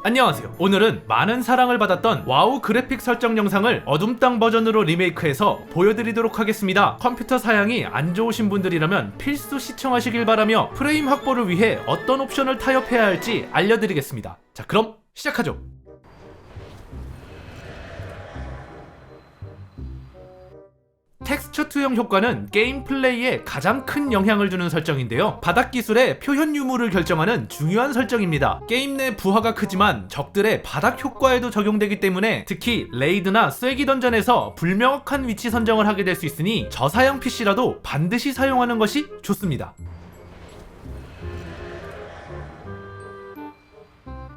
안녕하세요. 오늘은 많은 사랑을 받았던 와우 그래픽 설정 영상을 어둠땅 버전으로 리메이크해서 보여드리도록 하겠습니다. 컴퓨터 사양이 안 좋으신 분들이라면 필수 시청하시길 바라며 프레임 확보를 위해 어떤 옵션을 타협해야 할지 알려드리겠습니다. 자, 그럼 시작하죠. 텍스처 투영 효과는 게임 플레이에 가장 큰 영향을 주는 설정인데요. 바닥 기술의 표현 유무를 결정하는 중요한 설정입니다. 게임 내 부하가 크지만 적들의 바닥 효과에도 적용되기 때문에 특히 레이드나 쐐기 던전에서 불명확한 위치 선정을 하게 될 수 있으니 저사양 PC라도 반드시 사용하는 것이 좋습니다.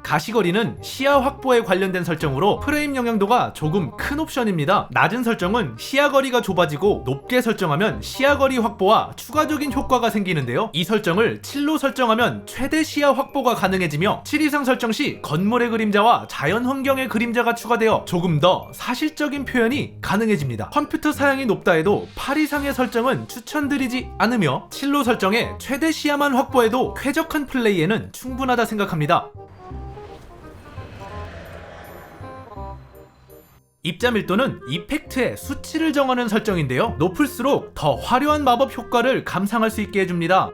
가시거리는 시야 확보에 관련된 설정으로 프레임 영향도가 조금 큰 옵션입니다. 낮은 설정은 시야 거리가 좁아지고 높게 설정하면 시야 거리 확보와 추가적인 효과가 생기는데요. 이 설정을 7로 설정하면 최대 시야 확보가 가능해지며 7 이상 설정 시 건물의 그림자와 자연 환경의 그림자가 추가되어 조금 더 사실적인 표현이 가능해집니다. 컴퓨터 사양이 높다 해도 8 이상의 설정은 추천드리지 않으며 7로 설정해 최대 시야만 확보해도 쾌적한 플레이에는 충분하다 생각합니다. 입자 밀도는 이펙트의 수치를 정하는 설정인데요. 높을수록 더 화려한 마법 효과를 감상할 수 있게 해줍니다.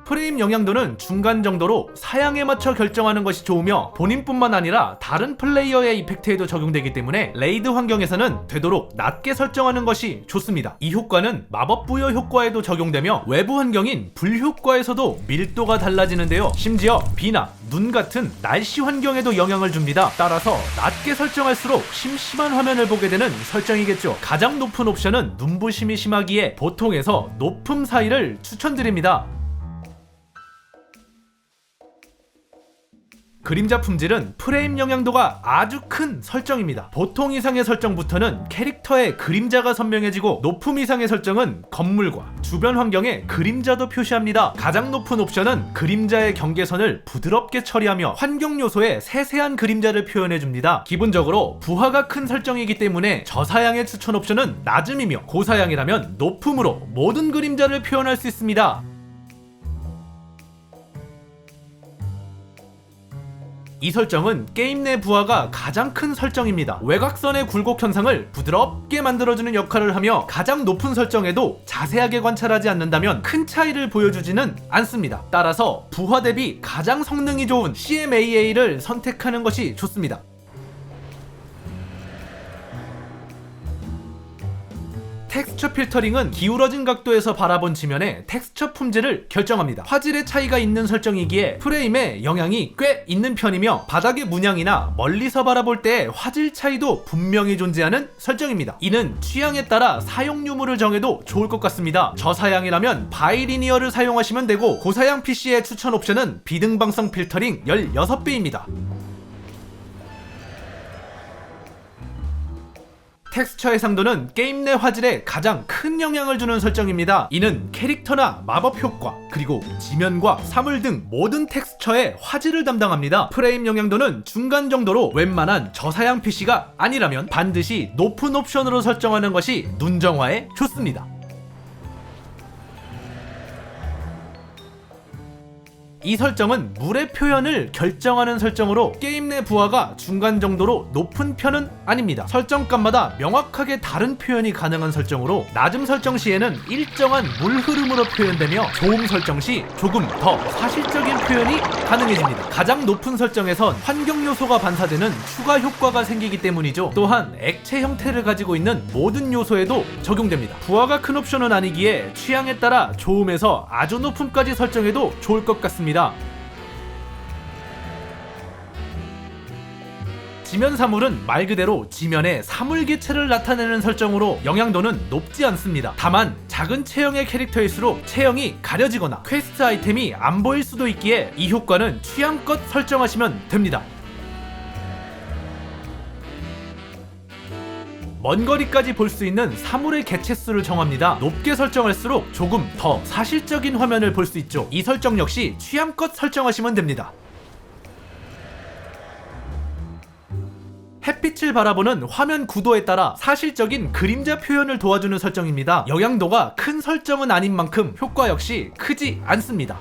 프레임 영향도는 중간 정도로 사양에 맞춰 결정하는 것이 좋으며 본인뿐만 아니라 다른 플레이어의 이펙트에도 적용되기 때문에 레이드 환경에서는 되도록 낮게 설정하는 것이 좋습니다. 이 효과는 마법 부여 효과에도 적용되며 외부 환경인 불 효과에서도 밀도가 달라지는데요. 심지어 비나 눈 같은 날씨 환경에도 영향을 줍니다. 따라서 낮게 설정할수록 심심한 화면을 보게 되는 설정이겠죠. 가장 높은 옵션은 눈부심이 심하기에 보통에서 높음 사이를 추천드립니다. 그림자 품질은 프레임 영향도가 아주 큰 설정입니다. 보통 이상의 설정부터는 캐릭터의 그림자가 선명해지고 높음 이상의 설정은 건물과 주변 환경에 그림자도 표시합니다. 가장 높은 옵션은 그림자의 경계선을 부드럽게 처리하며 환경 요소에 세세한 그림자를 표현해줍니다. 기본적으로 부하가 큰 설정이기 때문에 저사양의 추천 옵션은 낮음이며 고사양이라면 높음으로 모든 그림자를 표현할 수 있습니다. 이 설정은 게임 내 부하가 가장 큰 설정입니다. 외곽선의 굴곡 현상을 부드럽게 만들어주는 역할을 하며 가장 높은 설정에도 자세하게 관찰하지 않는다면 큰 차이를 보여주지는 않습니다. 따라서 부하 대비 가장 성능이 좋은 CMAA를 선택하는 것이 좋습니다. 텍스처 필터링은 기울어진 각도에서 바라본 지면의 텍스처 품질을 결정합니다. 화질의 차이가 있는 설정이기에 프레임에 영향이 꽤 있는 편이며 바닥의 문양이나 멀리서 바라볼 때의 화질 차이도 분명히 존재하는 설정입니다. 이는 취향에 따라 사용 유무를 정해도 좋을 것 같습니다. 저사양이라면 바이리니어를 사용하시면 되고 고사양 PC의 추천 옵션은 비등방성 필터링 16배입니다. 텍스처 해상도는 게임 내 화질에 가장 큰 영향을 주는 설정입니다. 이는 캐릭터나 마법 효과, 그리고 지면과 사물 등 모든 텍스처의 화질을 담당합니다. 프레임 영향도는 중간 정도로 웬만한 저사양 PC가 아니라면 반드시 높은 옵션으로 설정하는 것이 눈정화에 좋습니다. 이 설정은 물의 표현을 결정하는 설정으로 게임 내 부하가 중간 정도로 높은 편은 아닙니다. 설정값마다 명확하게 다른 표현이 가능한 설정으로 낮음 설정 시에는 일정한 물 흐름으로 표현되며 좋음 설정 시 조금 더 사실적인 표현이 가능해집니다. 가장 높은 설정에선 환경 요소가 반사되는 추가 효과가 생기기 때문이죠. 또한 액체 형태를 가지고 있는 모든 요소에도 적용됩니다. 부하가 큰 옵션은 아니기에 취향에 따라 좋음에서 아주 높음까지 설정해도 좋을 것 같습니다. 지면 사물은 말 그대로 지면의 사물 기체를 나타내는 설정으로 영향도는 높지 않습니다. 다만 작은 체형의 캐릭터일수록 체형이 가려지거나 퀘스트 아이템이 안 보일 수도 있기에 이 효과는 취향껏 설정하시면 됩니다. 먼 거리까지 볼 수 있는 사물의 개체수를 정합니다. 높게 설정할수록 조금 더 사실적인 화면을 볼 수 있죠. 이 설정 역시 취향껏 설정하시면 됩니다. 햇빛을 바라보는 화면 구도에 따라 사실적인 그림자 표현을 도와주는 설정입니다. 영향도가 큰 설정은 아닌 만큼 효과 역시 크지 않습니다.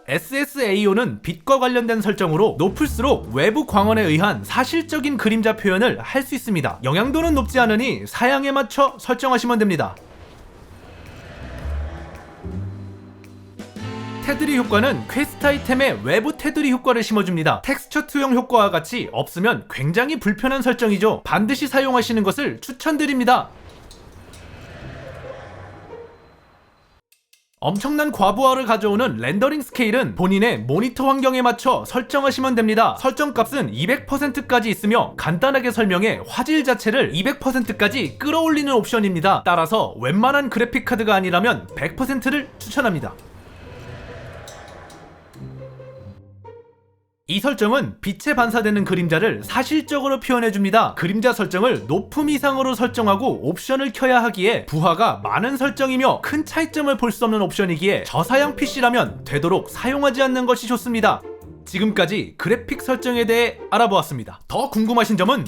SSAO는 빛과 관련된 설정으로 높을수록 외부 광원에 의한 사실적인 그림자 표현을 할 수 있습니다. 영향도는 높지 않으니 사양에 맞춰 설정하시면 됩니다. 테두리 효과는 퀘스트 아이템에 외부 테두리 효과를 심어줍니다. 텍스처 투영 효과와 같이 없으면 굉장히 불편한 설정이죠. 반드시 사용하시는 것을 추천드립니다. 엄청난 과부하를 가져오는 렌더링 스케일은 본인의 모니터 환경에 맞춰 설정하시면 됩니다. 설정값은 200%까지 있으며 간단하게 설명해 화질 자체를 200%까지 끌어올리는 옵션입니다. 따라서 웬만한 그래픽카드가 아니라면 100%를 추천합니다. 이 설정은 빛에 반사되는 그림자를 사실적으로 표현해줍니다. 그림자 설정을 높음 이상으로 설정하고 옵션을 켜야 하기에 부하가 많은 설정이며 큰 차이점을 볼 수 없는 옵션이기에 저사양 PC라면 되도록 사용하지 않는 것이 좋습니다. 지금까지 그래픽 설정에 대해 알아보았습니다. 더 궁금하신 점은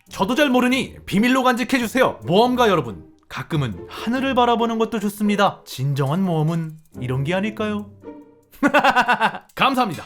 저도 잘 모르니 비밀로 간직해주세요. 모험가 여러분, 가끔은 하늘을 바라보는 것도 좋습니다. 진정한 모험은 이런 게 아닐까요? 감사합니다.